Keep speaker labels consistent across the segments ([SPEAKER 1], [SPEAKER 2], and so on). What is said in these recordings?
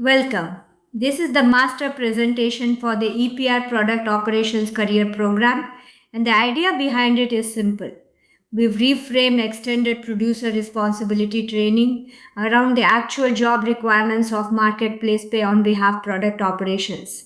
[SPEAKER 1] Welcome. This is the master presentation for the EPR Product Operations Career Program, and the idea behind it is simple. We've reframed extended producer responsibility training around the actual job requirements of marketplace pay on behalf product operations.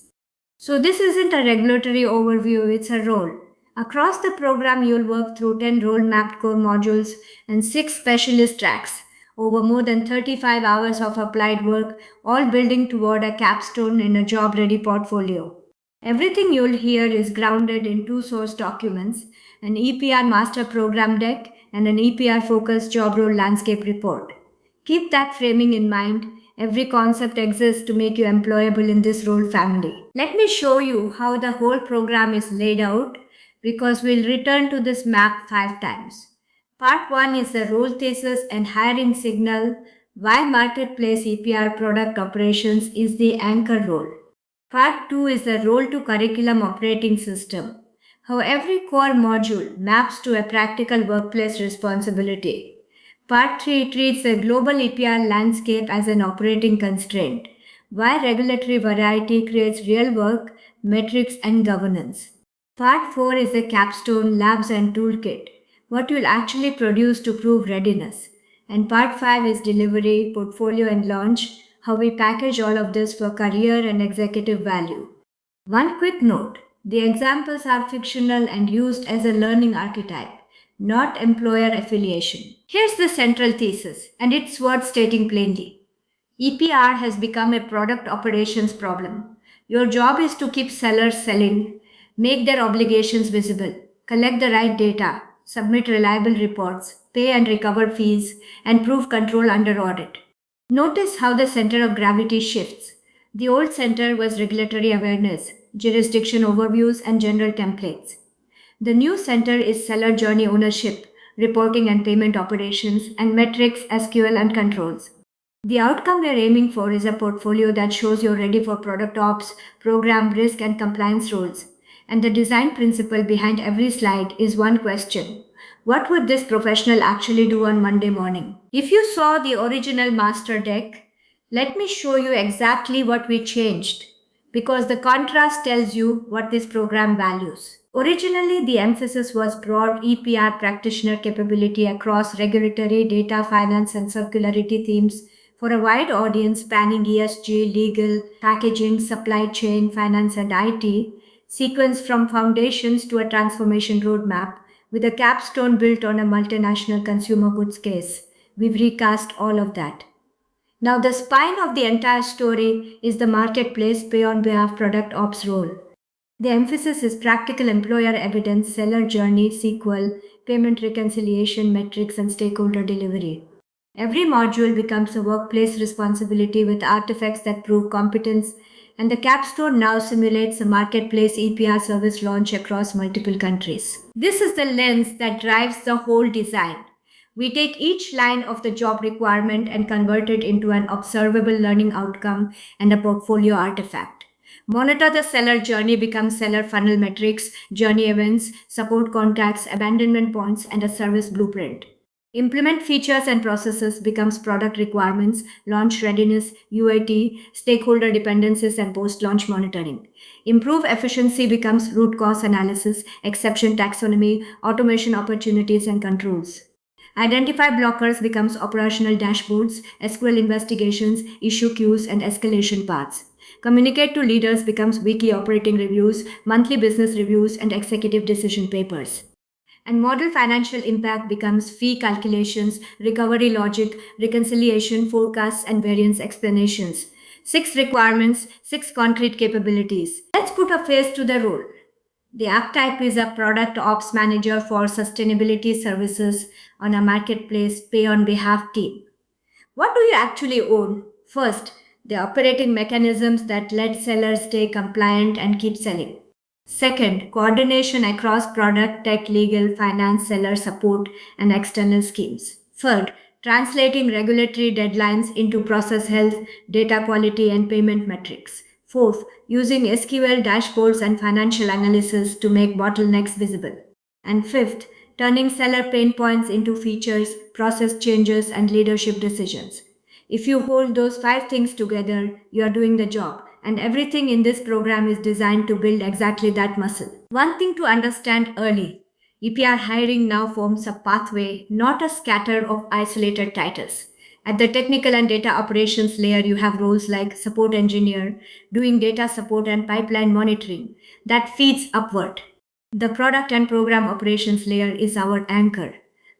[SPEAKER 1] So, this isn't a regulatory overview, it's a role. Across the program, you'll work through 10 role mapped core modules and 6 specialist tracks over more than 35 hours of applied work, all building toward a capstone in a job ready portfolio. Everything you'll hear is grounded in two source documents, an EPR master program deck and an EPR focused job role landscape report. Keep that framing in mind. Every concept exists to make you employable in this role family. Let me show you how the whole program is laid out because we'll return to this map 5 times. Part 1 is the role thesis and hiring signal, why marketplace EPR product operations is the anchor role. Part 2 is the role to curriculum operating system, how every core module maps to a practical workplace responsibility. Part 3 treats the global EPR landscape as an operating constraint, why regulatory variety creates real work, metrics, and governance. Part 4 is the capstone, labs, and toolkit, what you'll actually produce to prove readiness. And Part 5 is delivery, portfolio, and launch, how we package all of this for career and executive value. One quick note, the examples are fictional and used as a learning archetype, not employer affiliation. Here's the central thesis, and it's worth stating plainly. EPR has become a product operations problem. Your job is to keep sellers selling, make their obligations visible, collect the right data, submit reliable reports, pay and recover fees, and prove control under audit. Notice how the center of gravity shifts. The old center was regulatory awareness, jurisdiction overviews, and general templates. The new center is seller journey ownership, reporting and payment operations, and metrics, SQL, and controls. The outcome we're aiming for is a portfolio that shows you're ready for product ops, program risk, and compliance roles. And the design principle behind every slide is one question. What would this professional actually do on Monday morning? If you saw the original master deck, let me show you exactly what we changed because the contrast tells you what this program values. Originally, the emphasis was broad EPR practitioner capability across regulatory, data, finance, and circularity themes for a wide audience spanning ESG, legal, packaging, supply chain, finance, and IT, sequenced from foundations to a transformation roadmap with a capstone built on a multinational consumer goods case. We've recast all of that. Now, the spine of the entire story is the marketplace pay on behalf product ops role. The emphasis is practical employer evidence, seller journey, SQL, payment reconciliation, metrics, and stakeholder delivery. Every module becomes a workplace responsibility with artifacts that prove competence, and the capstone now simulates a marketplace EPR service launch across multiple countries. This is the lens that drives the whole design. We take each line of the job requirement and convert it into an observable learning outcome and a portfolio artifact. Monitor the seller journey becomes seller funnel metrics, journey events, support contacts, abandonment points, and a service blueprint. Implement features and processes becomes product requirements, launch readiness, UAT, stakeholder dependencies, and post-launch monitoring. Improve efficiency becomes root cause analysis, exception taxonomy, automation opportunities, and controls. Identify blockers becomes operational dashboards, SQL investigations, issue queues, and escalation paths. Communicate to leaders becomes weekly operating reviews, monthly business reviews, and executive decision papers. And model financial impact becomes fee calculations, recovery logic, reconciliation, forecasts, and variance explanations. 6 requirements, 6 concrete capabilities. Let's put a face to the role. The archetype is a product ops manager for sustainability services on a marketplace pay on behalf team. What do you actually own? First, the operating mechanisms that let sellers stay compliant and keep selling. Second, coordination across product, tech, legal, finance, seller support, and external schemes. Third, translating regulatory deadlines into process health, data quality, and payment metrics. Fourth, using SQL dashboards and financial analysis to make bottlenecks visible. And fifth, turning seller pain points into features, process changes, and leadership decisions. If you hold those five things together, you are doing the job. And everything in this program is designed to build exactly that muscle. One thing to understand early: EPR hiring now forms a pathway, not a scatter of isolated titles. At the technical and data operations layer, you have roles like support engineer, doing data support and pipeline monitoring, that feeds upward. The product and program operations layer is our anchor.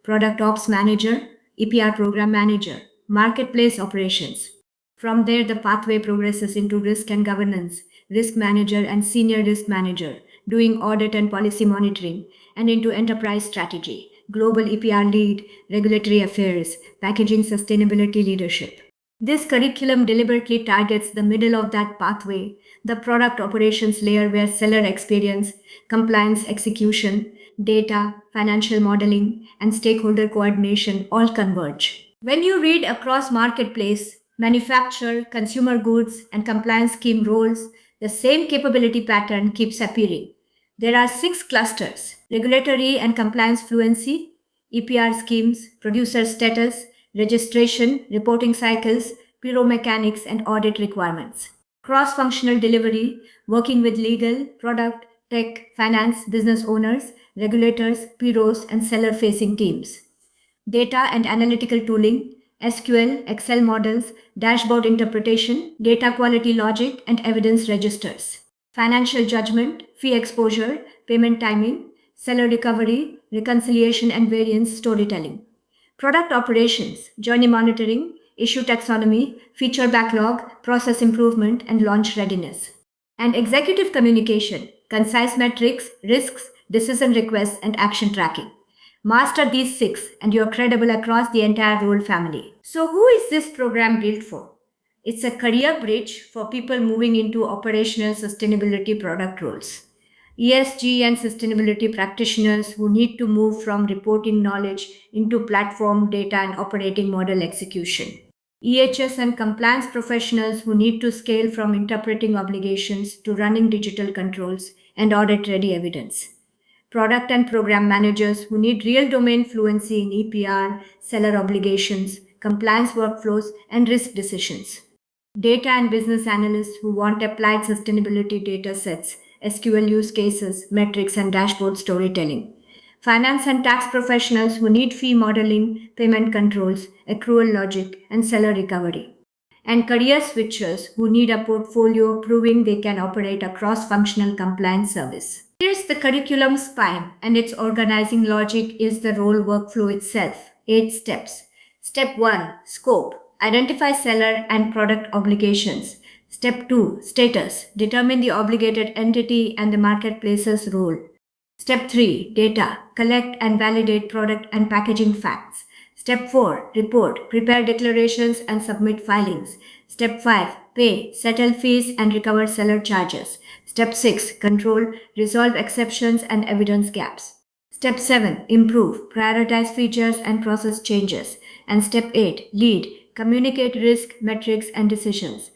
[SPEAKER 1] Product ops manager, EPR program manager, marketplace operations. From there, the pathway progresses into risk and governance, risk manager and senior risk manager, doing audit and policy monitoring, and into enterprise strategy, global EPR lead, regulatory affairs, packaging sustainability leadership. This curriculum deliberately targets the middle of that pathway, the product operations layer where seller experience, compliance execution, data, financial modeling, and stakeholder coordination all converge. When you read across marketplace, manufacturer, consumer goods, and compliance scheme roles, the same capability pattern keeps appearing. There are six clusters: regulatory and compliance fluency, EPR schemes, producer status, registration, reporting cycles, bureau mechanics, and audit requirements. Cross functional delivery, working with legal, product, tech, finance, business owners, regulators, bureaus, and seller facing teams. Data and analytical tooling, SQL, Excel models, dashboard interpretation, data quality logic, and evidence registers. Financial judgment, fee exposure, payment timing, seller recovery, reconciliation and variance storytelling. Product operations, journey monitoring, issue taxonomy, feature backlog, process improvement, and launch readiness. And executive communication, concise metrics, risks, decision requests, and action tracking. Master these six, and you're credible across the entire role family. So, who is this program built for? It's a career bridge for people moving into operational sustainability product roles. ESG and sustainability practitioners who need to move from reporting knowledge into platform data and operating model execution. EHS and compliance professionals who need to scale from interpreting obligations to running digital controls and audit ready evidence. Product and program managers who need real domain fluency in EPR, seller obligations, compliance workflows, and risk decisions. Data and business analysts who want applied sustainability data sets, SQL use cases, metrics, and dashboard storytelling. Finance and tax professionals who need fee modeling, payment controls, accrual logic, and seller recovery. And career switchers who need a portfolio proving they can operate a cross functional compliance service. Here's the curriculum spine, and its organizing logic is the role workflow itself. 8 steps. Step 1: Scope. Identify seller and product obligations. Step 2: Status. Determine the obligated entity and the marketplace's role. Step 3: Data. Collect and validate product and packaging facts. Step 4: Report. Prepare declarations and submit filings. Step 5: Pay. Settle fees and recover seller charges. Step 6: Control. Resolve exceptions and evidence gaps. Step 7: Improve. Prioritize features and process changes. And Step 8: Lead. Communicate risk, metrics, and decisions.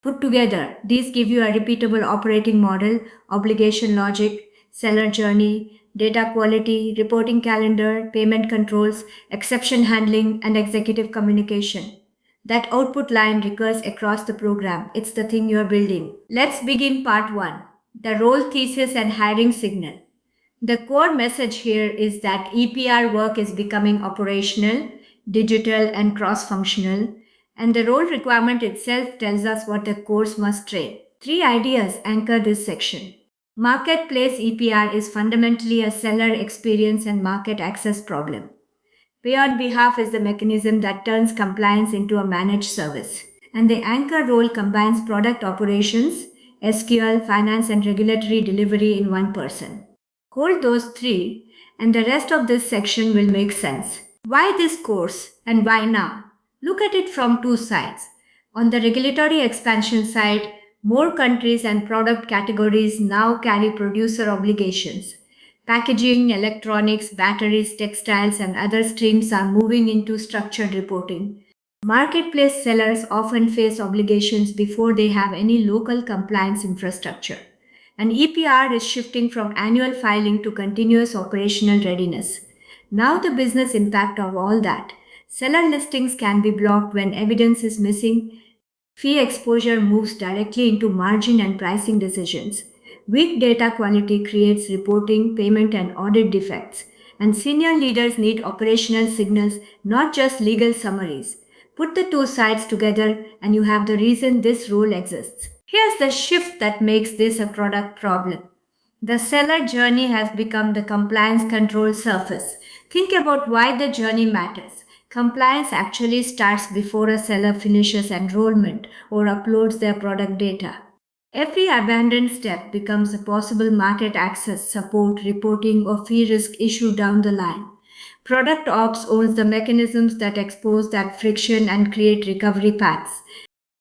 [SPEAKER 1] Put together, these give you a repeatable operating model, obligation logic, seller journey, data quality, reporting calendar, payment controls, exception handling, and executive communication. That output line recurs across the program. It's the thing you're building. Let's begin part 1, the role thesis and hiring signal. The core message here is that EPR work is becoming operational, digital, and cross-functional, and the role requirement itself tells us what the course must train. 3 ideas anchor this section. Marketplace EPR is fundamentally a seller experience and market access problem. Pay on behalf is the mechanism that turns compliance into a managed service. And the anchor role combines product operations, SQL, finance, and regulatory delivery in one person. Hold those 3, and the rest of this section will make sense. Why this course and why now? Look at it from 2 sides. On the regulatory expansion side, more countries and product categories now carry producer obligations. Packaging, electronics, batteries, textiles, and other streams are moving into structured reporting. Marketplace sellers often face obligations before they have any local compliance infrastructure. And EPR is shifting from annual filing to continuous operational readiness. Now the business impact of all that. Seller listings can be blocked when evidence is missing. Fee exposure moves directly into margin and pricing decisions. Weak data quality creates reporting, payment, and audit defects. And senior leaders need operational signals, not just legal summaries. Put the two sides together, and you have the reason this rule exists. Here's the shift that makes this a product problem. The seller journey has become the compliance control surface. Think about why the journey matters. Compliance actually starts before a seller finishes enrollment or uploads their product data. Every abandoned step becomes a possible market access, support, reporting, or fee risk issue down the line. Product Ops owns the mechanisms that expose that friction and create recovery paths.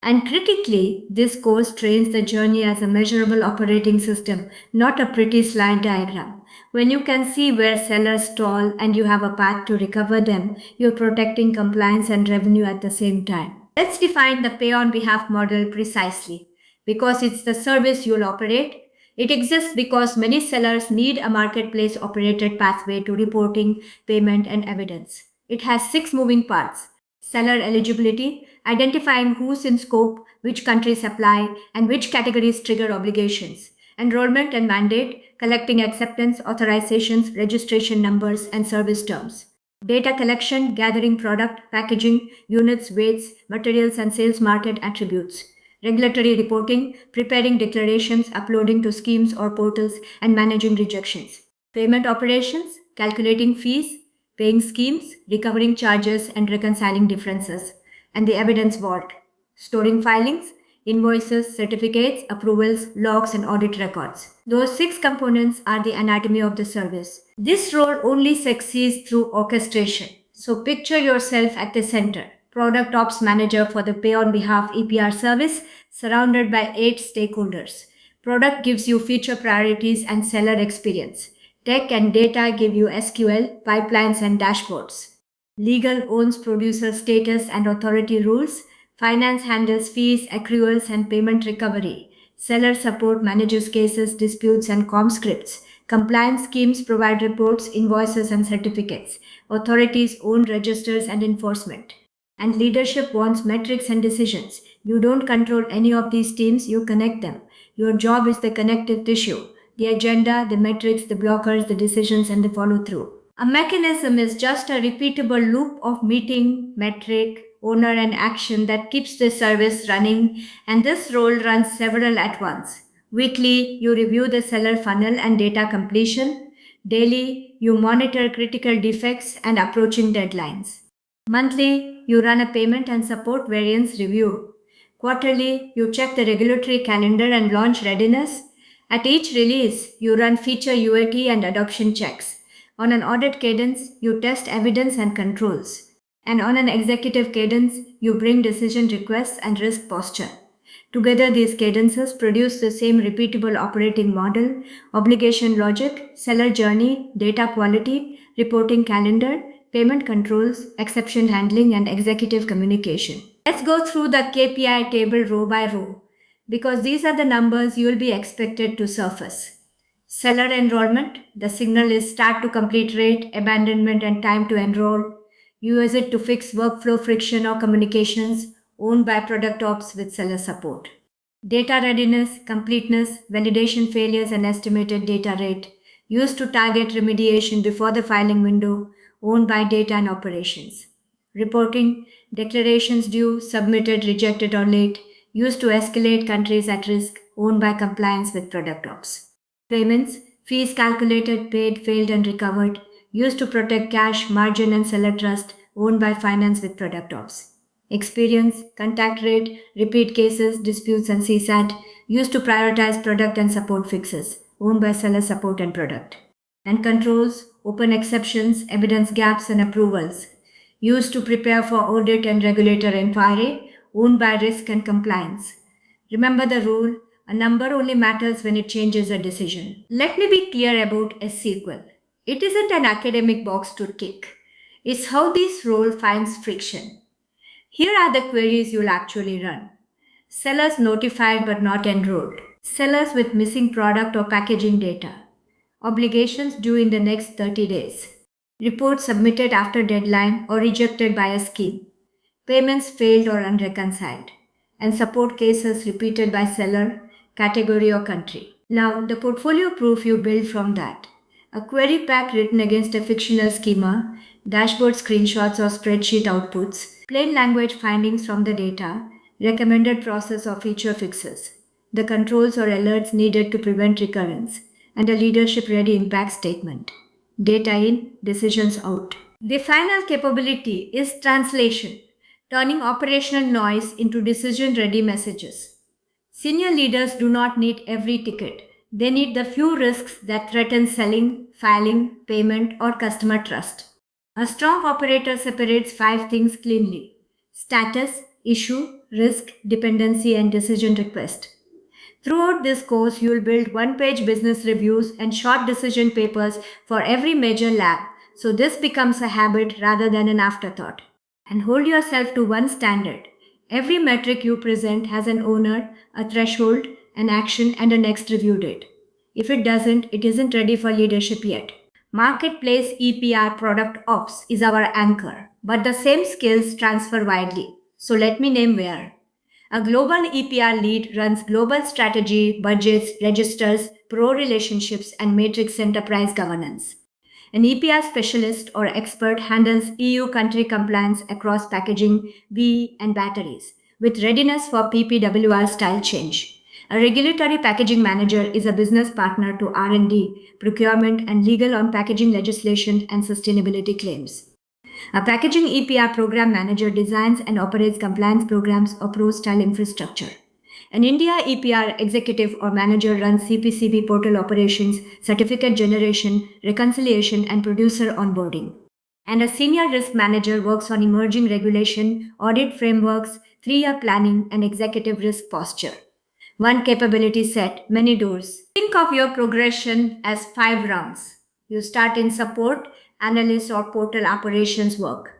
[SPEAKER 1] And critically, this course trains the journey as a measurable operating system, not a pretty slide diagram. When you can see where sellers stall and you have a path to recover them, you're protecting compliance and revenue at the same time. Let's define the pay on behalf model precisely. Because it's the service you'll operate, it exists because many sellers need a marketplace operated pathway to reporting, payment, and evidence. It has 6 moving parts: seller eligibility, identifying who's in scope, which countries apply, and which categories trigger obligations; enrollment and mandate, collecting acceptance, authorizations, registration numbers, and service terms; data collection, gathering product, packaging, units, weights, materials, and sales market attributes; regulatory reporting, preparing declarations, uploading to schemes or portals, and managing rejections; payment operations, calculating fees, paying schemes, recovering charges, and reconciling differences; and the evidence vault, storing filings, invoices, certificates, approvals, logs, and audit records. Those 6 components are the anatomy of the service. This role only succeeds through orchestration. So picture yourself at the center, product ops manager for the pay on behalf EPR service, surrounded by 8 stakeholders. Product gives you feature priorities and seller experience. Tech and data give you SQL, pipelines, and dashboards. Legal owns producer status and authority rules. Finance handles fees, accruals, and payment recovery. Seller support manages cases, disputes, and com scripts. Compliance schemes provide reports, invoices, and certificates. Authorities own registers and enforcement. And leadership wants metrics and decisions. You don't control any of these teams, you connect them. Your job is the connective tissue: the agenda, the metrics, the blockers, the decisions, and the follow through. A mechanism is just a repeatable loop of meeting, metric, owner, and action that keeps the service running, and this role runs several at once. Weekly, you review the seller funnel and data completion. Daily, you monitor critical defects and approaching deadlines. Monthly, you run a payment and support variance review. Quarterly, you check the regulatory calendar and launch readiness. At each release, you run feature UAT and adoption checks. On an audit cadence, you test evidence and controls. And on an executive cadence, you bring decision requests and risk posture. Together, these cadences produce the same repeatable operating model: obligation logic, seller journey, data quality, reporting calendar, payment controls, exception handling, and executive communication. Let's go through the KPI table row by row, because these are the numbers you will be expected to surface. Seller enrollment, the signal is start to complete rate, abandonment, and time to enroll. You use it to fix workflow friction or communications, owned by product ops with seller support. Data readiness, completeness, validation failures, and estimated data rate, used to target remediation before the filing window, owned by data and operations. Reporting, declarations due, submitted, rejected, or late, used to escalate countries at risk, owned by compliance with product ops. Payments, fees calculated, paid, failed, and recovered, used to protect cash, margin, and seller trust, owned by finance with product ops. Experience, contact rate, repeat cases, disputes, and CSAT, used to prioritize product and support fixes, owned by seller support and product. And controls, open exceptions, evidence gaps, and approvals, used to prepare for audit and regulator inquiry, owned by risk and compliance. Remember the rule: a number only matters when it changes a decision. Let me be clear about SQL. It isn't an academic box to tick. It's how this role finds friction. Here are the queries you'll actually run. Sellers notified but not enrolled. Sellers with missing product or packaging data. Obligations due in the next 30 days. reports submitted after deadline or rejected by a scheme, payments failed or unreconciled, and support cases repeated by seller, category, or country. Now, the portfolio proof you build from that. A query pack written against a fictional schema, dashboard screenshots or spreadsheet outputs, plain language findings from the data, recommended process or feature fixes, the controls or alerts needed to prevent recurrence, and a leadership ready impact statement. Data in, decisions out. The final capability is translation, turning operational noise into decision ready messages. Senior leaders do not need every ticket. They need the few risks that threaten selling, filing, payment, or customer trust. A strong operator separates five things cleanly: status, issue, risk, dependency, and decision request. Throughout this course, you will build one-page business reviews and short decision papers for every major lab, so this becomes a habit rather than an afterthought. And hold yourself to one standard. Every metric you present has an owner, a threshold, an action, and a next review date. If it doesn't, it isn't ready for leadership yet. Marketplace EPR product ops is our anchor, but the same skills transfer widely. So let me name where. A global EPR lead runs global strategy, budgets, registers, pro relationships, and matrix enterprise governance. An EPR specialist or expert handles EU country compliance across packaging, BE, and batteries, with readiness for PPWR style change. A regulatory packaging manager is a business partner to R&D, procurement, and legal on packaging legislation and sustainability claims. A packaging EPR program manager designs and operates compliance programs or pro-style infrastructure. An India EPR executive or manager runs CPCB portal operations, certificate generation, reconciliation, and producer onboarding. And a senior risk manager works on emerging regulation, audit frameworks, 3-year planning, and executive risk posture. One capability set, many doors. Think of your progression as 5 rounds. You start in support, analyst, or portal operations work.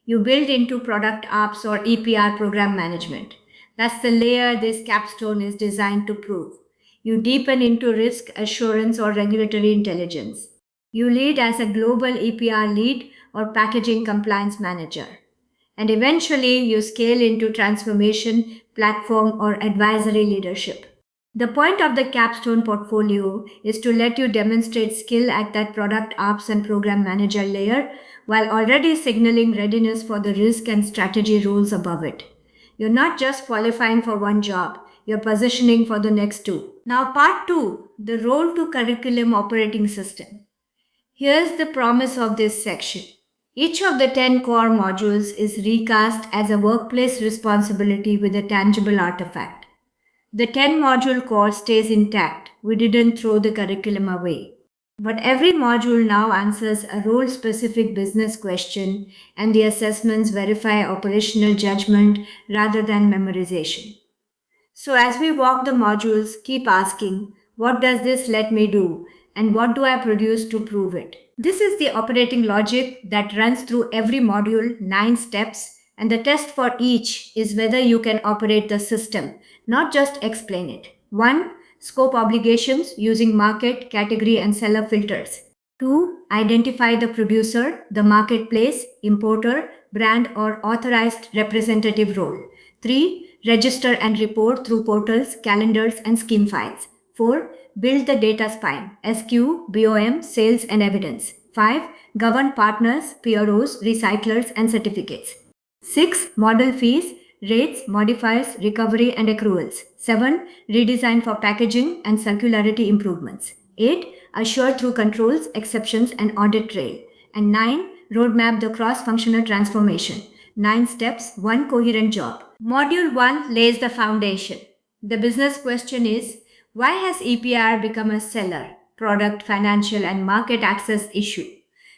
[SPEAKER 1] You build into product ops or EPR program management. That's the layer this capstone is designed to prove. You deepen into risk assurance or regulatory intelligence. You lead as a global EPR lead or packaging compliance manager. And eventually you scale into transformation, platform, or advisory leadership. The point of the capstone portfolio is to let you demonstrate skill at that product ops and program manager layer while already signaling readiness for the risk and strategy roles above it. You're not just qualifying for one job, you're positioning for the next two. Now, part 2, the role to curriculum operating system. Here's the promise of this section. Each of the 10 core modules is recast as a workplace responsibility with a tangible artifact. The 10 module core stays intact. We didn't throw the curriculum away. But every module now answers a role specific business question, and the assessments verify operational judgment rather than memorization. So, as we walk the modules, keep asking, what does this let me do? And what do I produce to prove it? This is the operating logic that runs through every module, 9 steps, and the test for each is whether you can operate the system, not just explain it. 1. Scope obligations using market, category, and seller filters. 2. Identify the producer, the marketplace, importer, brand, or authorized representative role. 3. Register and report through portals, calendars, and scheme files. 4. Build the data spine, SQ, BOM, sales, and evidence. 5. Govern partners, PROs, recyclers, and certificates. 6. Model fees, rates, modifiers, recovery, and accruals. 7. Redesign for packaging and circularity improvements. 8. Assure through controls, exceptions, and audit trail. And 9. Roadmap the cross-functional transformation. 9 steps, 1 coherent job. Module 1 lays the foundation. The business question is, why has EPR become a seller, product, financial, and market access issue?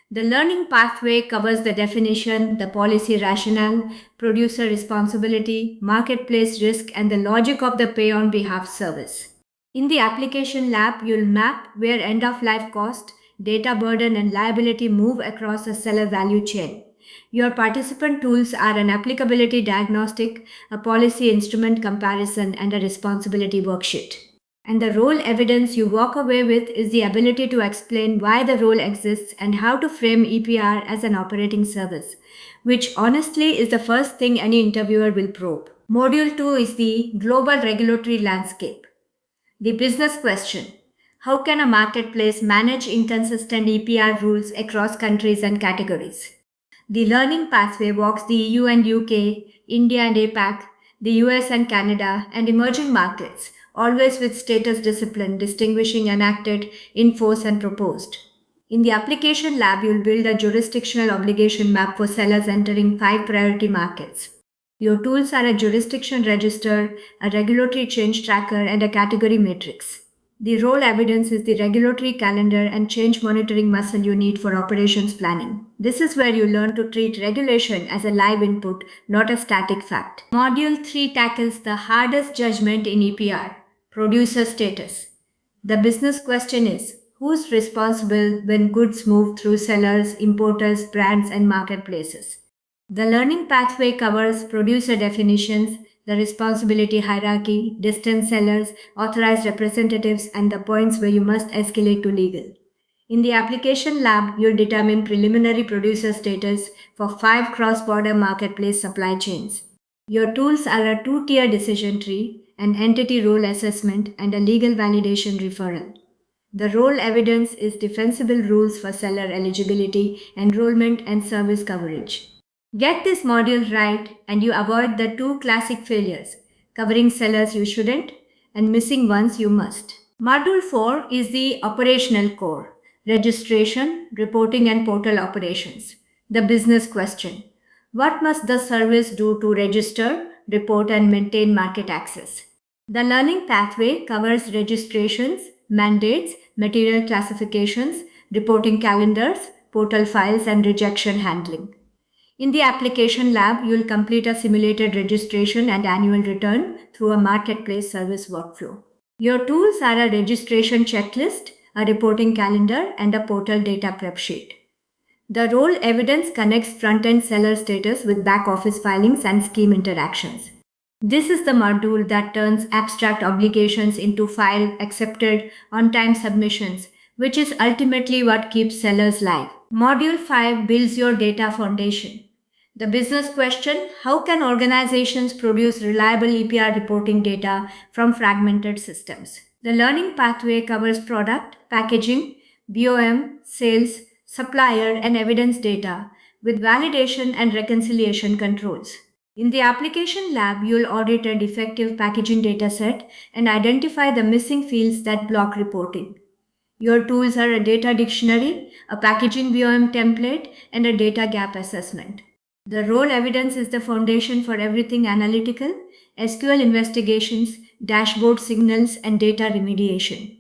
[SPEAKER 1] The learning pathway covers the definition, the policy rationale, producer responsibility, marketplace risk, and the logic of the pay on behalf service. In the application lab, you'll map where end-of-life cost, data burden, and liability move across a seller value chain. Your participant tools are an applicability diagnostic, a policy instrument comparison, and a responsibility worksheet. And the role evidence you walk away with is the ability to explain why the role exists and how to frame EPR as an operating service, which honestly is the first thing any interviewer will probe. Module 2 is the global regulatory landscape. The business question: how can a marketplace manage inconsistent EPR rules across countries and categories? The learning pathway walks the EU and UK, India and APAC, the US and Canada, and emerging markets, always with status discipline distinguishing enacted, in force, and proposed. In the application lab, you'll build a jurisdictional obligation map for sellers entering 5 priority markets. Your tools are a jurisdiction register, a regulatory change tracker, and a category matrix. The role evidence is the regulatory calendar and change monitoring muscle you need for operations planning. This is where you learn to treat regulation as a live input, not a static fact. Module 3 tackles the hardest judgment in EPR: producer status. The business question is: who's responsible when goods move through sellers, importers, brands, and marketplaces? The learning pathway covers producer definitions, the responsibility hierarchy, distant sellers, authorized representatives, and the points where you must escalate to legal. In the application lab, you'll determine preliminary producer status for 5 cross-border marketplace supply chains. Your tools are a 2-tier decision tree, an entity role assessment, and a legal validation referral. The role evidence is defensible rules for seller eligibility, enrollment, and service coverage. Get this module right and you avoid the 2 classic failures: covering sellers you shouldn't and missing ones you must. Module 4 is the operational core: registration, reporting, and portal operations. The business question: what must the service do to register, report, and maintain market access? The learning pathway covers registrations, mandates, material classifications, reporting calendars, portal files, and rejection handling. In the application lab, you'll complete a simulated registration and annual return through a marketplace service workflow. Your tools are a registration checklist, a reporting calendar, and a portal data prep sheet. The role evidence connects front-end seller status with back-office filings and scheme interactions. This is the module that turns abstract obligations into file accepted on-time submissions, which is ultimately what keeps sellers live. Module 5 builds your data foundation. The business question: how can organizations produce reliable EPR reporting data from fragmented systems? The learning pathway covers product, packaging, BOM, sales, supplier, and evidence data with validation and reconciliation controls. In the application lab, you'll audit a defective packaging dataset and identify the missing fields that block reporting. Your tools are a data dictionary, a packaging BOM template, and a data gap assessment. The role evidence is the foundation for everything analytical: SQL investigations, dashboard signals, and data remediation.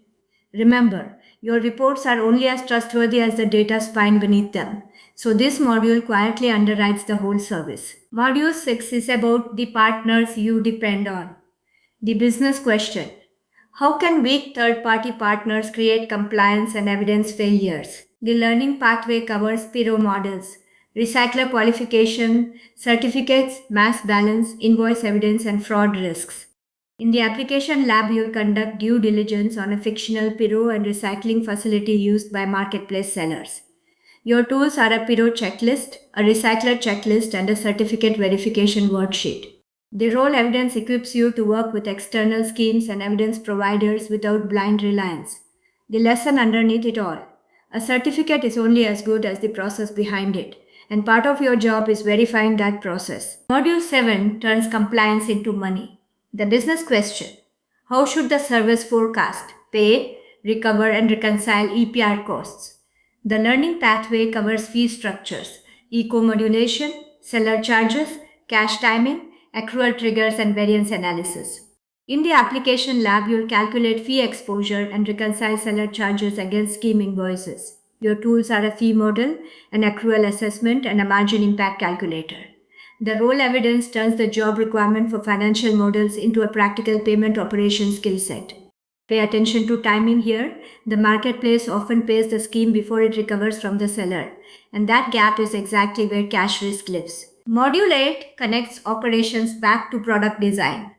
[SPEAKER 1] Remember, your reports are only as trustworthy as the data spine beneath them, so this module quietly underwrites the whole service. Module 6 is about the partners you depend on. The business question: how can weak third-party partners create compliance and evidence failures? The learning pathway covers PIRO models: recycler qualification, certificates, mass balance, invoice evidence, and fraud risks. In the application lab, you'll conduct due diligence on a fictional PIRO and recycling facility used by marketplace sellers. Your tools are a PIRO checklist, a recycler checklist, and a certificate verification worksheet. The role evidence equips you to work with external schemes and evidence providers without blind reliance. The lesson underneath it all: a certificate is only as good as the process behind it, and part of your job is verifying that process. Module 7 turns compliance into money. The business question: how should the service forecast, pay, recover, and reconcile EPR costs? The learning pathway covers fee structures, eco-modulation, seller charges, cash timing, accrual triggers, and variance analysis. In the application lab, you'll calculate fee exposure and reconcile seller charges against scheme invoices. Your tools are a fee model, an accrual assessment, and a margin impact calculator. The role evidence turns the job requirement for financial models into a practical payment operation skill set. Pay attention to timing here. The marketplace often pays the scheme before it recovers from the seller, and that gap is exactly where cash risk lives. Module 8 connects operations back to product design.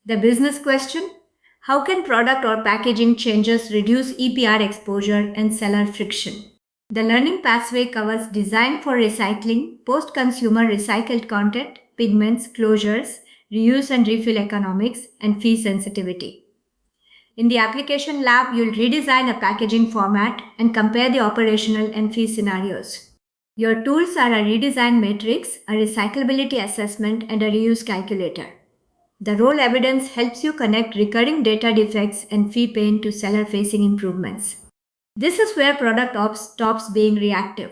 [SPEAKER 1] The business question: How can product or packaging changes reduce EPR exposure and seller friction? The learning pathway covers design for recycling, post-consumer recycled content, pigments, closures, reuse and refill economics, and fee sensitivity. In the application lab, you'll redesign a packaging format and compare the operational and fee scenarios. Your tools are a redesign matrix, a recyclability assessment, and a reuse calculator. The role evidence helps you connect recurring data defects and fee pain to seller-facing improvements. This is where product ops stops being reactive.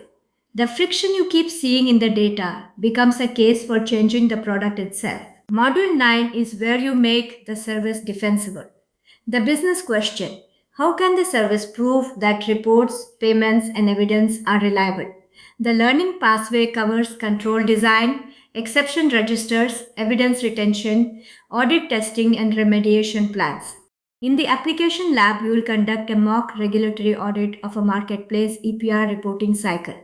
[SPEAKER 1] The friction you keep seeing in the data becomes a case for changing the product itself. Module 9 is where you make the service defensible. The business question: how can the service prove that reports, payments, and evidence are reliable? The learning pathway covers control design, exception registers, evidence retention, audit testing, and remediation plans. In the application lab, you will conduct a mock regulatory audit of a marketplace EPR reporting cycle.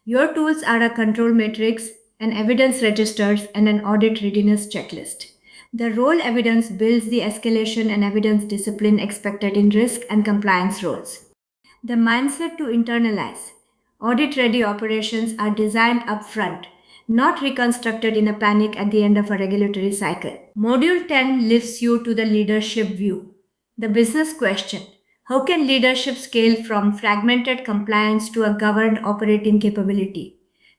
[SPEAKER 1] Your tools are a control matrix, an evidence registers, and an audit readiness checklist. The role evidence builds the escalation and evidence discipline expected in risk and compliance roles. The mindset to internalize. Audit ready operations are designed upfront, not reconstructed in a panic at the end of a regulatory cycle. Module 10 lifts you to the leadership view. The business question: how can leadership scale from fragmented compliance to a governed operating capability?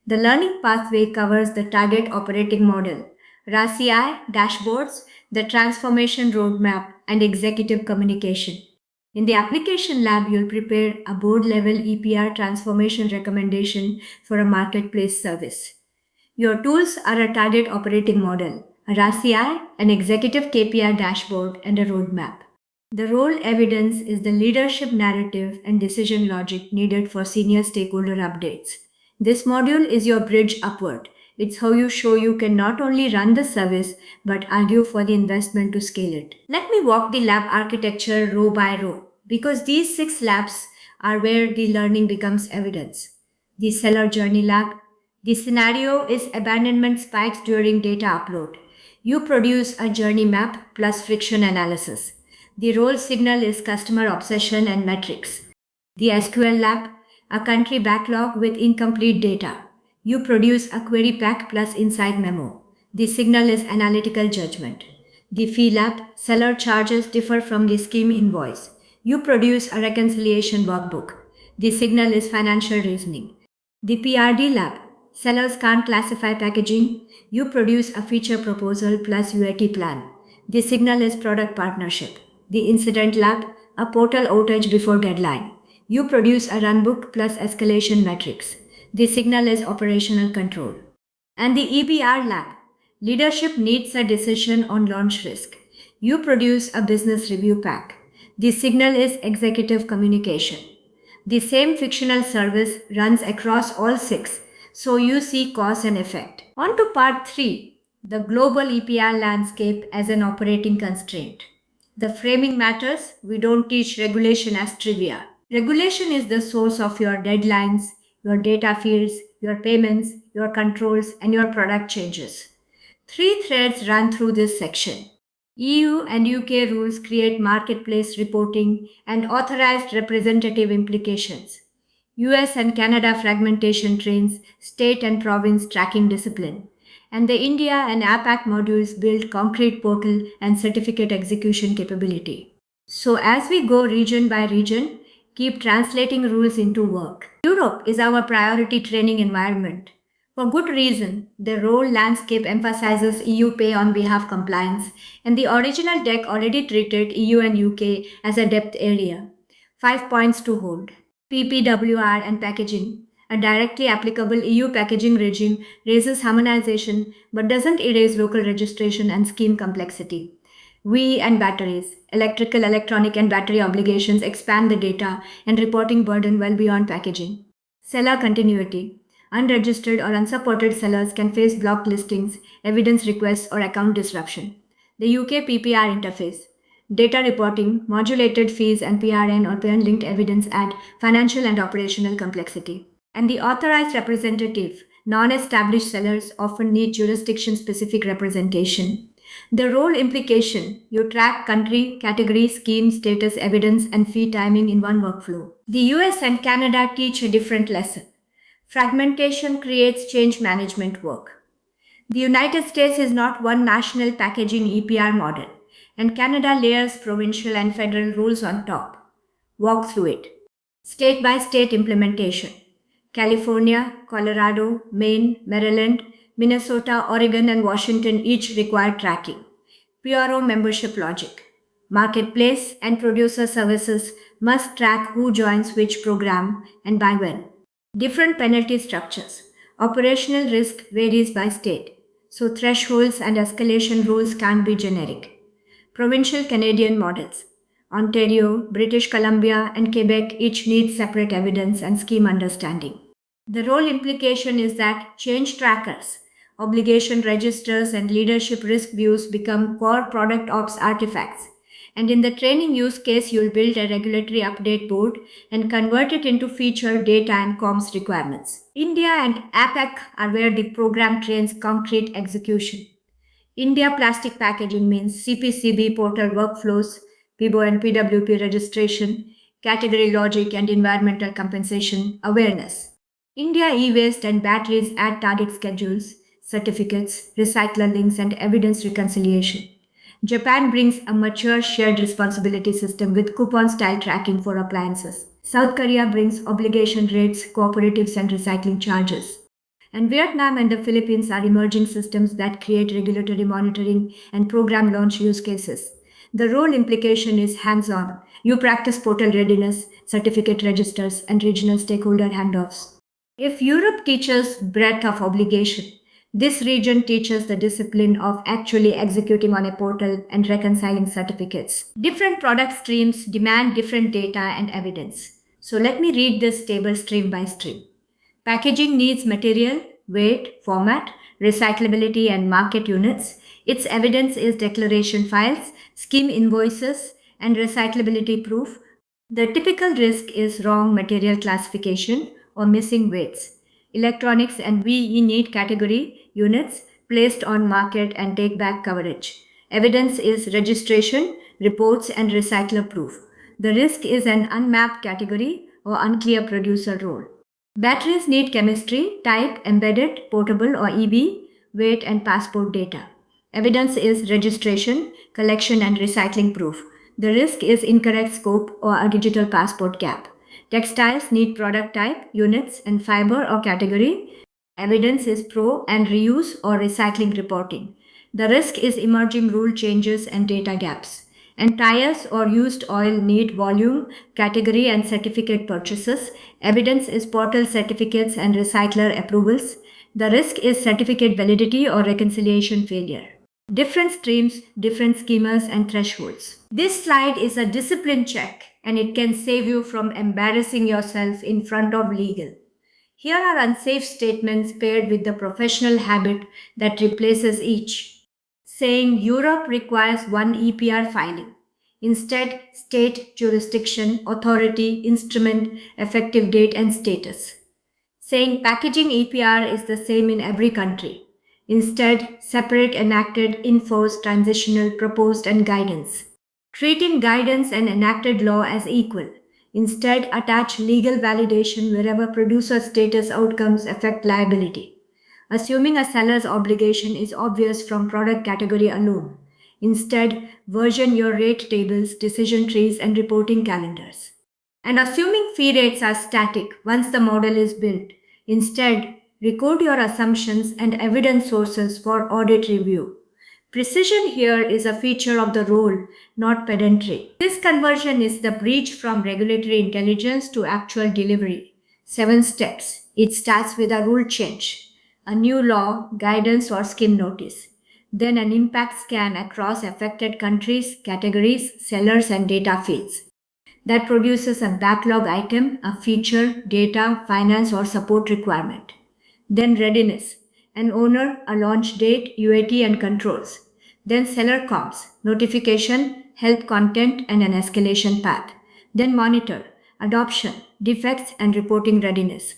[SPEAKER 1] The learning pathway covers the target operating model, RACI, dashboards, the transformation roadmap, and executive communication. In the application lab, you'll prepare a board level EPR transformation recommendation for a marketplace service. Your tools are a target operating model, a RACI, an executive KPI dashboard, and a roadmap. The role evidence is the leadership narrative and decision logic needed for senior stakeholder updates. This module is your bridge upward. It's how you show you can not only run the service but argue for the investment to scale it. Let me walk the lab architecture row by row, because these 6 labs are where the learning becomes evidence. The seller journey lab. The scenario is abandonment spikes during data upload. You produce a journey map plus friction analysis. The role signal is customer obsession and metrics. The SQL lab, a country backlog with incomplete data. You produce a query pack plus insight memo. The signal is analytical judgment. The fee lab, seller charges differ from the scheme invoice. You produce a reconciliation workbook. The signal is financial reasoning. The PRD lab, sellers can't classify packaging. You produce a feature proposal plus UAT plan. The signal is product partnership. The incident lab, a portal outage before deadline. You produce a runbook plus escalation metrics. The signal is operational control. And the EPR lab, leadership needs a decision on launch risk. You produce a business review pack. The signal is executive communication. The same fictional service runs across all 6, so you see cause and effect. On to part 3, the global EPR landscape as an operating constraint. The framing matters. We don't teach regulation as trivia. Regulation is the source of your deadlines, your data fields, your payments, your controls, and your product changes. 3 threads run through this section. EU and UK rules create marketplace reporting and authorized representative implications. US and Canada fragmentation trains state and province tracking discipline. And the India and APAC modules build concrete portal and certificate execution capability. So as we go region by region, keep translating rules into work. Europe is our priority training environment. For good reason, the role landscape emphasizes EU pay on behalf compliance, and the original deck already treated EU and UK as a depth area. 5 points to hold. PPWR and packaging. A directly applicable EU packaging regime raises harmonization but doesn't erase local registration and scheme complexity. WEEE and batteries. Electrical, electronic, and battery obligations expand the data and reporting burden well beyond packaging. Seller continuity. Unregistered or unsupported sellers can face blocked listings, evidence requests, or account disruption. The UK PPR interface. Data reporting, modulated fees, and PRN or parent-linked evidence add financial and operational complexity. And the authorized representative, non-established sellers often need jurisdiction-specific representation. The role implication: you track country, category, scheme, status, evidence, and fee timing in one workflow. The US and Canada teach a different lesson. Fragmentation creates change management work. The United States is not one national packaging EPR model, and Canada layers provincial and federal rules on top. Walk through it. State by state implementation: California, Colorado, Maine, Maryland, Minnesota, Oregon, and Washington each require tracking. PRO membership logic: marketplace and producer services must track who joins which program and by when. Different penalty structures. Operational risk varies by state, so thresholds and escalation rules can't be generic. Provincial Canadian models: Ontario, British Columbia, and Quebec each need separate evidence and scheme understanding. The role implication is that change trackers, obligation registers, and leadership risk views become core product ops artifacts. And in the training use case, you'll build a regulatory update board and convert it into feature, data, and comms requirements. India and APAC are where the program trains concrete execution. India plastic packaging means CPCB portal workflows, PIBO and PWP registration, category logic, and environmental compensation awareness. India e-waste and batteries add target schedules, certificates, recycler links, and evidence reconciliation. Japan brings a mature shared responsibility system with coupon-style tracking for appliances. South Korea brings obligation rates, cooperatives, and recycling charges. And Vietnam and the Philippines are emerging systems that create regulatory monitoring and program launch use cases. The role implication is hands-on. You practice portal readiness, certificate registers, and regional stakeholder handoffs. If Europe teaches breadth of obligation, this region teaches the discipline of actually executing on a portal and reconciling certificates. Different product streams demand different data and evidence. So let me read this table stream by stream. Packaging needs material, weight, format, recyclability, and market units. Its evidence is declaration files, scheme invoices, and recyclability proof. The typical risk is wrong material classification or missing weights. Electronics and VE need category units placed on market and take back coverage. Evidence is registration, reports, and recycler proof. The risk is an unmapped category or unclear producer role. Batteries need chemistry, type, embedded, portable or EB, weight, and passport data. Evidence is registration, collection, and recycling proof. The risk is incorrect scope or a digital passport gap. Textiles need product type, units, and fiber or category. Evidence is pro and reuse or recycling reporting. The risk is emerging rule changes and data gaps. And tires or used oil need volume, category, and certificate purchases. Evidence is portal certificates and recycler approvals. The risk is certificate validity or reconciliation failure. Different streams, different schemas, and thresholds. This slide is a discipline check, and it can save you from embarrassing yourself in front of legal. Here are unsafe statements paired with the professional habit that replaces each. Saying Europe requires one EPR filing. Instead, state, jurisdiction, authority, instrument, effective date, and status. Saying packaging EPR is the same in every country. Instead, separate, enacted, enforced, transitional, proposed, and guidance. Treating guidance and enacted law as equal. Instead, attach legal validation wherever producer status outcomes affect liability. Assuming a seller's obligation is obvious from product category alone. Instead, version your rate tables, decision trees, and reporting calendars. And assuming fee rates are static once the model is built. Instead, record your assumptions and evidence sources for audit review. Precision here is a feature of the role, not pedantry. This conversion is the bridge from regulatory intelligence to actual delivery. 7 steps. It starts with a rule change, a new law, guidance, or scheme notice. Then an impact scan across affected countries, categories, sellers, and data fields. That produces a backlog item, a feature, data, finance, or support requirement. Then readiness, an owner, a launch date, UAT, and controls. Then seller comms, notification, help content, and an escalation path. Then monitor, adoption, defects, and reporting readiness.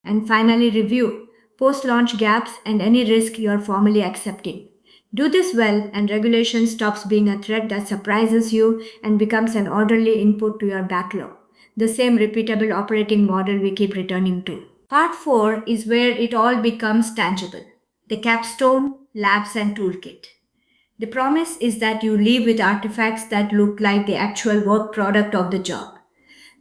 [SPEAKER 1] And finally review, post-launch gaps and any risk you are formally accepting. Do this well, and regulation stops being a threat that surprises you and becomes an orderly input to your backlog. The same repeatable operating model we keep returning to. Part 4 is where it all becomes tangible, the capstone, labs, and toolkit. The promise is that you leave with artifacts that look like the actual work product of the job.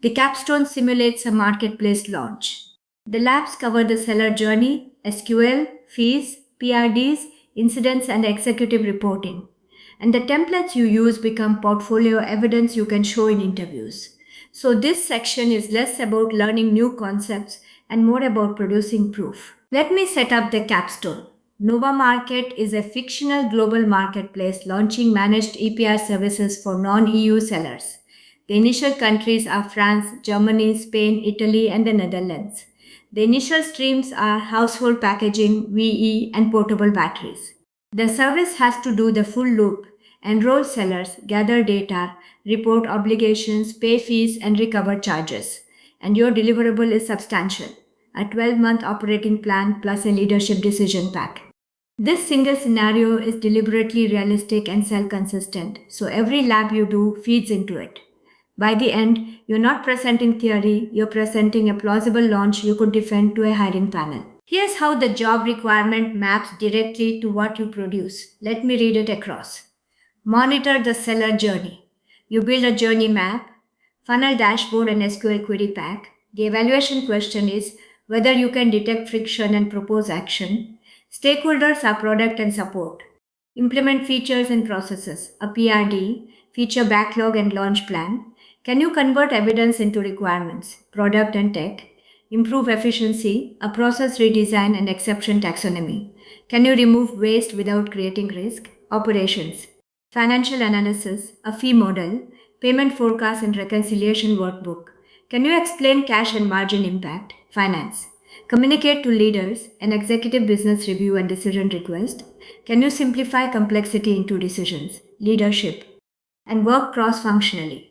[SPEAKER 1] The capstone simulates a marketplace launch. The labs cover the seller journey, SQL, fees, PRDs, incidents, and executive reporting. And the templates you use become portfolio evidence you can show in interviews. So, this section is less about learning new concepts and more about producing proof. Let me set up the capstone. Nova Market is a fictional global marketplace launching managed EPR services for non EU sellers. The initial countries are France, Germany, Spain, Italy, and the Netherlands. The initial streams are household packaging, VE, and portable batteries. The service has to do the full loop: enroll sellers, gather data, report obligations, pay fees, and recover charges. And your deliverable is substantial: a 12-month operating plan plus a leadership decision pack. This single scenario is deliberately realistic and self-consistent, so every lab you do feeds into it. By the end, you're not presenting theory, you're presenting a plausible launch you could defend to a hiring panel. Here's how the job requirement maps directly to what you produce. Let me read it across. Monitor the seller journey. You build a journey map, funnel dashboard, and SQL query pack. The evaluation question is whether you can detect friction and propose action. Stakeholders are product and support. Implement features and processes, a PRD, feature backlog and launch plan. Can you convert evidence into requirements, product and tech? Improve efficiency, a process redesign and exception taxonomy. Can you remove waste without creating risk? Operations. Financial analysis, a fee model, payment forecast and reconciliation workbook. Can you explain cash and margin impact? Finance. Communicate to leaders, an executive business review and decision request. Can you simplify complexity into decisions? Leadership. And work cross-functionally.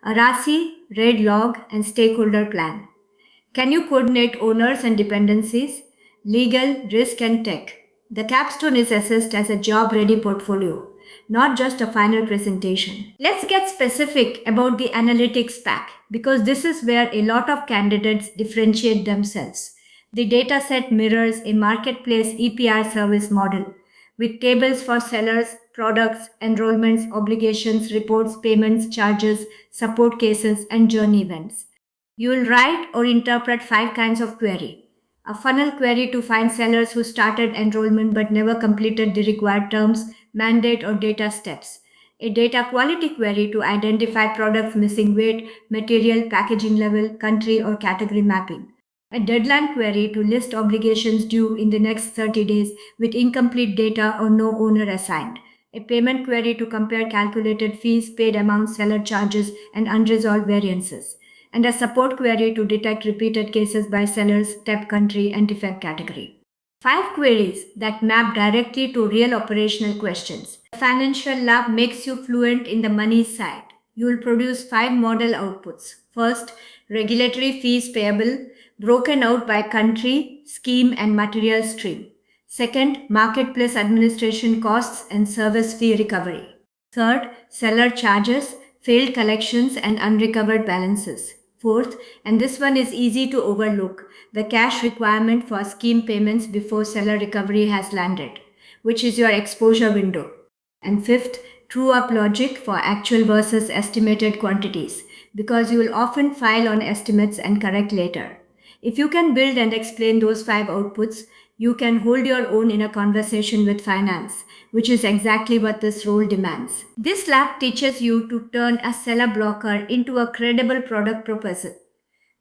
[SPEAKER 1] A RASI, RAID log, and stakeholder plan. Can you coordinate owners and dependencies? Legal, risk, and tech. The capstone is assessed as a job-ready portfolio, not just a final presentation. Let's get specific about the analytics pack because this is where a lot of candidates differentiate themselves. The dataset mirrors a marketplace EPR service model with tables for sellers, products, enrollments, obligations, reports, payments, charges, support cases, and journey events. You will write or interpret 5 kinds of query. A funnel query to find sellers who started enrollment but never completed the required terms, mandate, or data steps. A data quality query to identify products missing weight, material, packaging level, country, or category mapping. A deadline query to list obligations due in the next 30 days with incomplete data or no owner assigned. A payment query to compare calculated fees, paid amounts, seller charges, and unresolved variances. And a support query to detect repeated cases by sellers, step country, and defect category. 5 queries that map directly to real operational questions. The financial lab makes you fluent in the money side. You will produce 5 model outputs. First, regulatory fees payable, broken out by country, scheme, and material stream. Second, marketplace administration costs and service fee recovery. Third, seller charges, failed collections, and unrecovered balances. Fourth, and this one is easy to overlook, the cash requirement for scheme payments before seller recovery has landed, which is your exposure window. And fifth, true up logic for actual versus estimated quantities, because you will often file on estimates and correct later. If you can build and explain those 5 outputs, you can hold your own in a conversation with finance, which is exactly what this role demands. This lab teaches you to turn a seller blocker into a credible product proposal.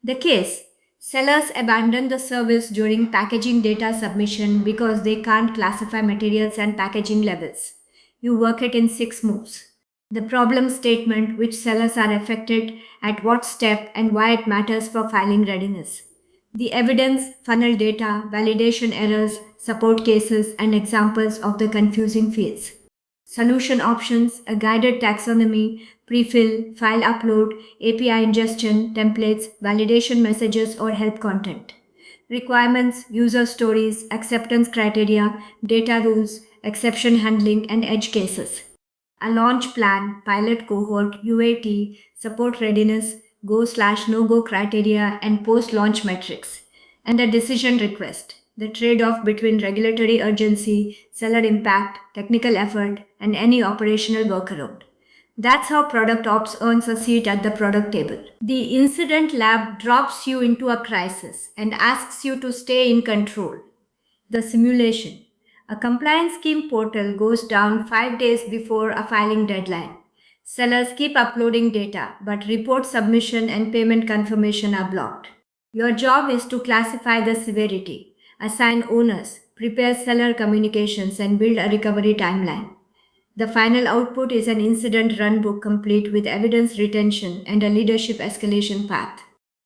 [SPEAKER 1] The case: sellers abandon the service during packaging data submission because they can't classify materials and packaging levels. You work it in 6 moves. The problem statement: which sellers are affected, at what step, and why it matters for filing readiness. The evidence: funnel data, validation errors, support cases, and examples of the confusing fields. Solution options: a guided taxonomy, prefill, file upload, API ingestion, templates, validation messages, or help content. Requirements: user stories, acceptance criteria, data rules, exception handling, and edge cases. A launch plan, pilot cohort, UAT, support readiness, go/no-go criteria, and post-launch metrics. And a decision request, the trade-off between regulatory urgency, seller impact, technical effort, and any operational workaround. That's how product ops earns a seat at the product table. The incident lab drops you into a crisis and asks you to stay in control. The simulation. A compliance scheme portal goes down 5 days before a filing deadline. Sellers keep uploading data, but report submission and payment confirmation are blocked. Your job is to classify the severity, assign owners, prepare seller communications, and build a recovery timeline. The final output is an incident run book complete with evidence retention and a leadership escalation path.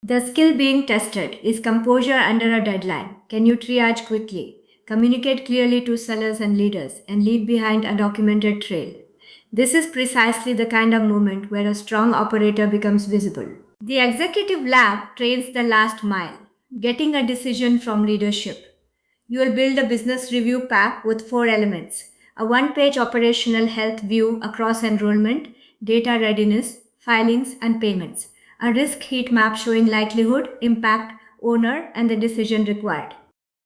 [SPEAKER 1] The skill being tested is composure under a deadline. Can you triage quickly, communicate clearly to sellers and leaders, and leave behind a documented trail? This is precisely the kind of moment where a strong operator becomes visible. The executive lab trains the last mile, getting a decision from leadership. You will build a business review pack with 4 elements: a one-page operational health view across enrollment, data readiness, filings, and payments, a risk heat map showing likelihood, impact, owner, and the decision required,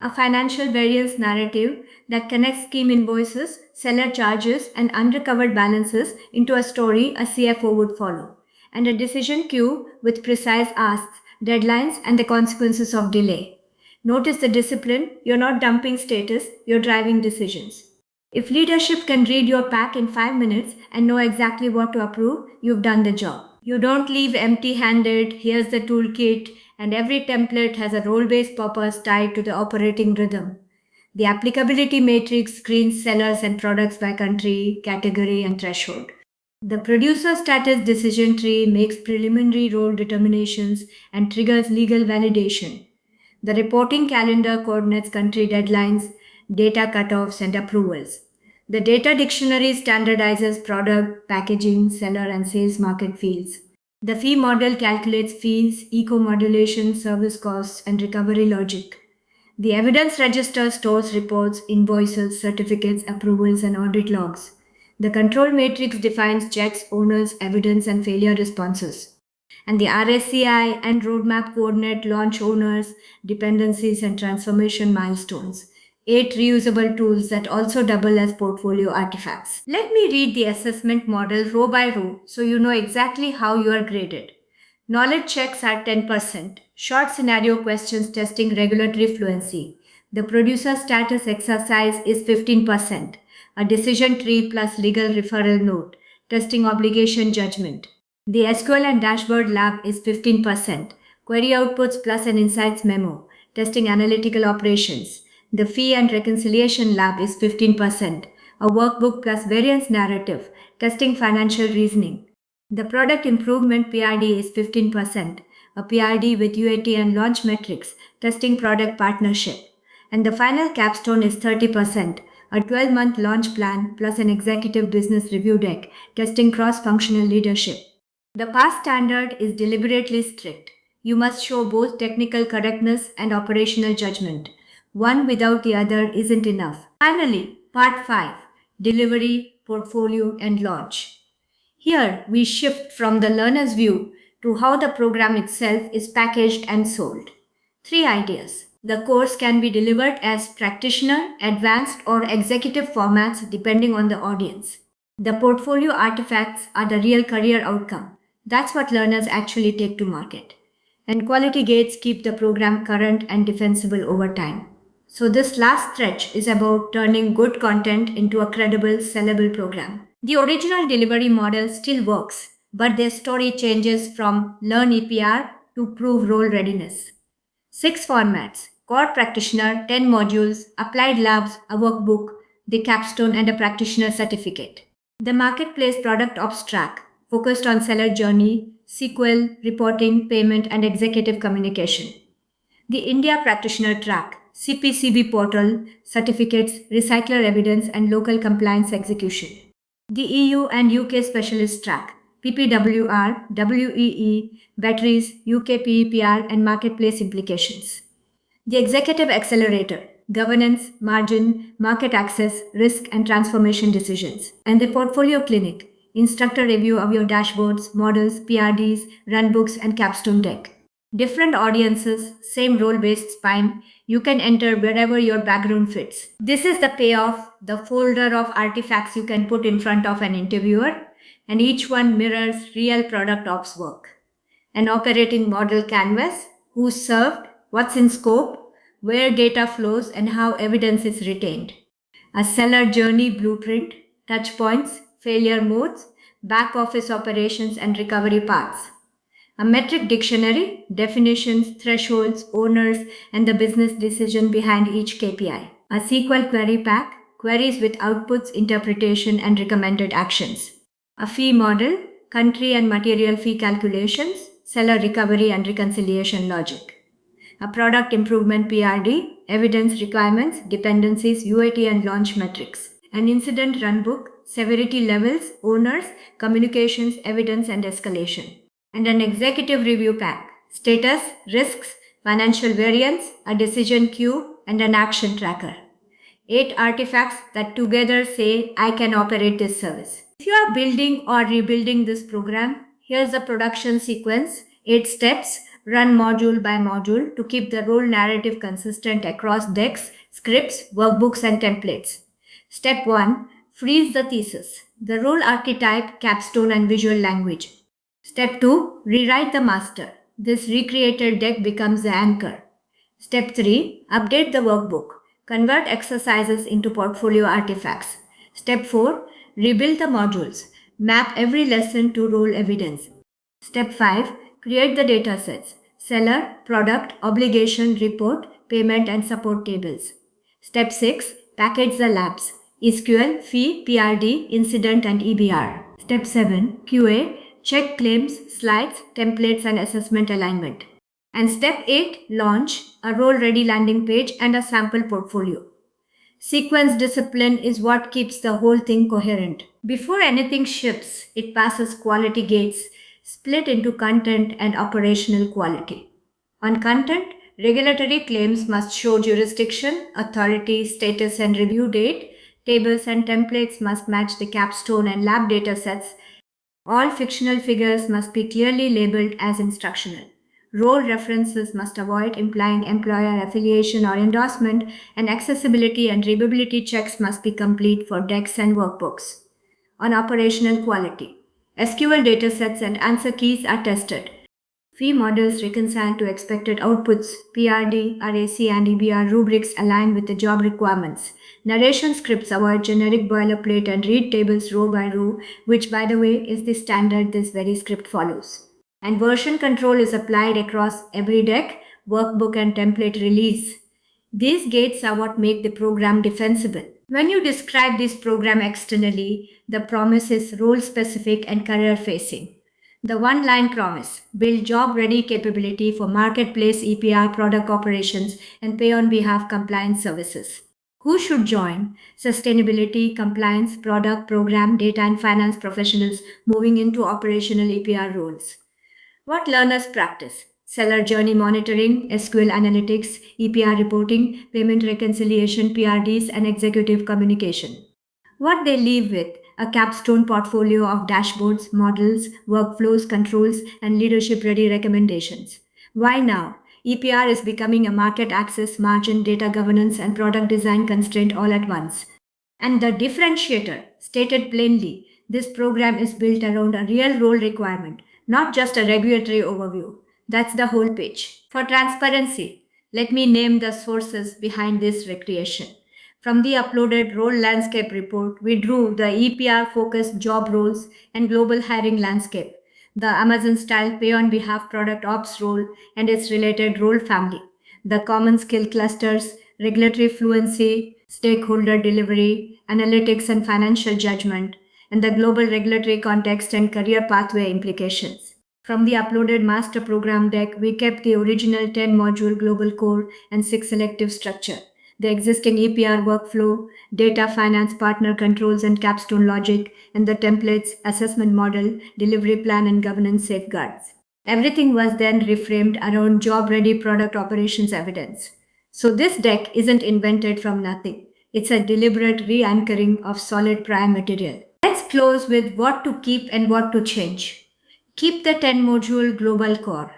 [SPEAKER 1] a financial variance narrative that connects scheme invoices, seller charges, and unrecovered balances into a story a CFO would follow, and a decision queue with precise asks, deadlines, and the consequences of delay. Notice the discipline. You're not dumping status, you're driving decisions. If leadership can read your pack in 5 minutes and know exactly what to approve, you've done the job. You don't leave empty-handed. Here's the toolkit, and every template has a role-based purpose tied to the operating rhythm. The applicability matrix screens sellers and products by country, category, and threshold. The producer status decision tree makes preliminary role determinations and triggers legal validation. The reporting calendar coordinates country deadlines, data cutoffs, and approvals. The data dictionary standardizes product, packaging, seller, and sales market fields. The fee model calculates fees, eco-modulation, service costs, and recovery logic. The evidence register stores reports, invoices, certificates, approvals, and audit logs. The control matrix defines checks, owners, evidence, and failure responses. And the RSCI and roadmap coordinate launch owners, dependencies, and transformation milestones. 8 reusable tools that also double as portfolio artifacts. Let me read the assessment model row by row so you know exactly how you are graded. Knowledge checks are 10%. Short scenario questions testing regulatory fluency. The producer status exercise is 15%. A decision tree plus legal referral note, testing obligation judgment. The SQL and dashboard lab is 15%. Query outputs plus an insights memo, testing analytical operations. The fee and reconciliation lab is 15%. A workbook plus variance narrative, testing financial reasoning. The product improvement PRD is 15%. A PRD with UAT and launch metrics, testing product partnership. And the final capstone is 30%. A 12-month launch plan plus an executive business review deck, testing cross-functional leadership. The pass standard is deliberately strict. You must show both technical correctness and operational judgment. One without the other isn't enough. Finally, Part 5, Delivery, Portfolio, and Launch. Here, we shift from the learner's view to how the program itself is packaged and sold. 3 ideas. The course can be delivered as practitioner, advanced, or executive formats depending on the audience. The portfolio artifacts are the real career outcome. That's what learners actually take to market. And quality gates keep the program current and defensible over time. So this last stretch is about turning good content into a credible, sellable program. The original delivery model still works, but their story changes from learn EPR to prove role readiness. 6 formats: core practitioner, 10 modules, applied labs, a workbook, the capstone, and a practitioner certificate. The marketplace product ops track focused on seller journey, SQL, reporting, payment, and executive communication. The India practitioner track, CPCB portal, certificates, recycler evidence, and local compliance execution. The EU and UK specialist track, PPWR, WEE, batteries, UK PEPR, and marketplace implications. The executive accelerator, governance, margin, market access, risk, and transformation decisions. And the portfolio clinic, instructor review of your dashboards, models, PRDs, runbooks, and capstone deck. Different audiences, same role based spine. You can enter wherever your background fits. This is the payoff, the folder of artifacts you can put in front of an interviewer, and each one mirrors real product ops work. An operating model canvas, who's served, what's in scope, where data flows, and how evidence is retained. A seller journey blueprint, touch points, failure modes, back office operations, and recovery paths. A metric dictionary, definitions, thresholds, owners, and the business decision behind each KPI. A SQL query pack, queries with outputs, interpretation, and recommended actions. A fee model, country and material fee calculations, seller recovery and reconciliation logic. A product improvement PRD, evidence requirements, dependencies, UAT and launch metrics. An incident runbook, severity levels, owners, communications, evidence and escalation. And an executive review pack, status, risks, financial variance, a decision queue, and an action tracker. 8 artifacts that together say, I can operate this service. If you are building or rebuilding this program, here's the production sequence, 8 steps, run module by module to keep the role narrative consistent across decks, scripts, workbooks, and templates. Step 1, freeze the thesis, the role archetype, capstone, and visual language. Step 2, rewrite the master. This recreated deck becomes the anchor. Step 3, update the workbook. Convert exercises into portfolio artifacts. Step 4, rebuild the modules. Map every lesson to role evidence. Step 5, create the datasets. Seller, product, obligation, report, payment, and support tables. Step 6, package the labs. SQL, fee, PRD, incident, and EBR. Step 7, QA, check claims, slides, templates, and assessment alignment. And step 8, launch, a role-ready landing page and a sample portfolio. Sequence discipline is what keeps the whole thing coherent. Before anything ships, it passes quality gates, split into content and operational quality. On content, regulatory claims must show jurisdiction, authority, status, and review date. Tables and templates must match the capstone and lab datasets. All fictional figures must be clearly labeled as instructional. Role references must avoid implying employer affiliation or endorsement, and accessibility and readability checks must be complete for decks and workbooks. On operational quality, SQL datasets and answer keys are tested. Fee models reconcile to expected outputs, PRD, RAC, and EBR rubrics align with the job requirements. Narration scripts avoid generic boilerplate and read tables row by row, which, by the way, is the standard this very script follows. And version control is applied across every deck, workbook, and template release. These gates are what make the program defensible. When you describe this program externally, the promise is role-specific and career-facing. The one-line promise, build job-ready capability for marketplace EPR product operations and pay-on-behalf compliance services. Who should join? Sustainability, compliance, product, program, data, and finance professionals moving into operational EPR roles. What learners practice? Seller journey monitoring, SQL analytics, EPR reporting, payment reconciliation, PRDs, and executive communication. What they leave with? A capstone portfolio of dashboards, models, workflows, controls, and leadership-ready recommendations. Why now? EPR is becoming a market access, margin, data governance, and product design constraint all at once. And the differentiator, stated plainly, this program is built around a real role requirement, not just a regulatory overview. That's the whole pitch. For transparency, let me name the sources behind this recreation. From the uploaded role landscape report, we drew the EPR-focused job roles and global hiring landscape, the Amazon-style pay-on-behalf product ops role and its related role family, the common skill clusters, regulatory fluency, stakeholder delivery, analytics and financial judgment, and the global regulatory context and career pathway implications. From the uploaded master program deck, we kept the original 10-module global core and 6 selective structure, the existing EPR workflow, data finance partner controls and capstone logic, and the templates, assessment model, delivery plan, and governance safeguards. Everything was then reframed around job-ready product operations evidence. So this deck isn't invented from nothing. It's a deliberate re-anchoring of solid prior material. Let's close with what to keep and what to change. Keep the 10 module global core.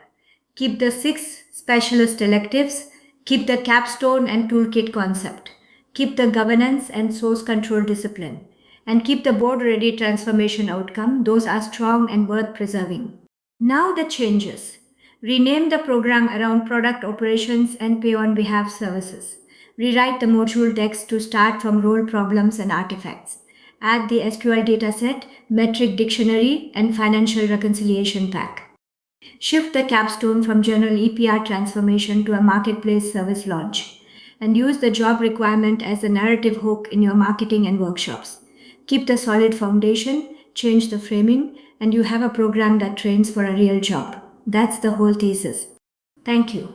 [SPEAKER 1] Keep the 6 specialist electives. Keep the capstone and toolkit concept. Keep the governance and source control discipline. And keep the board ready transformation outcome. Those are strong and worth preserving. Now the changes. Rename the program around product operations and pay on behalf services. Rewrite the module decks to start from role problems and artifacts. Add the SQL dataset, metric dictionary, and financial reconciliation pack. Shift the capstone from general EPR transformation to a marketplace service launch. And use the job requirement as a narrative hook in your marketing and workshops. Keep the solid foundation, change the framing, and you have a program that trains for a real job. That's the whole thesis. Thank you.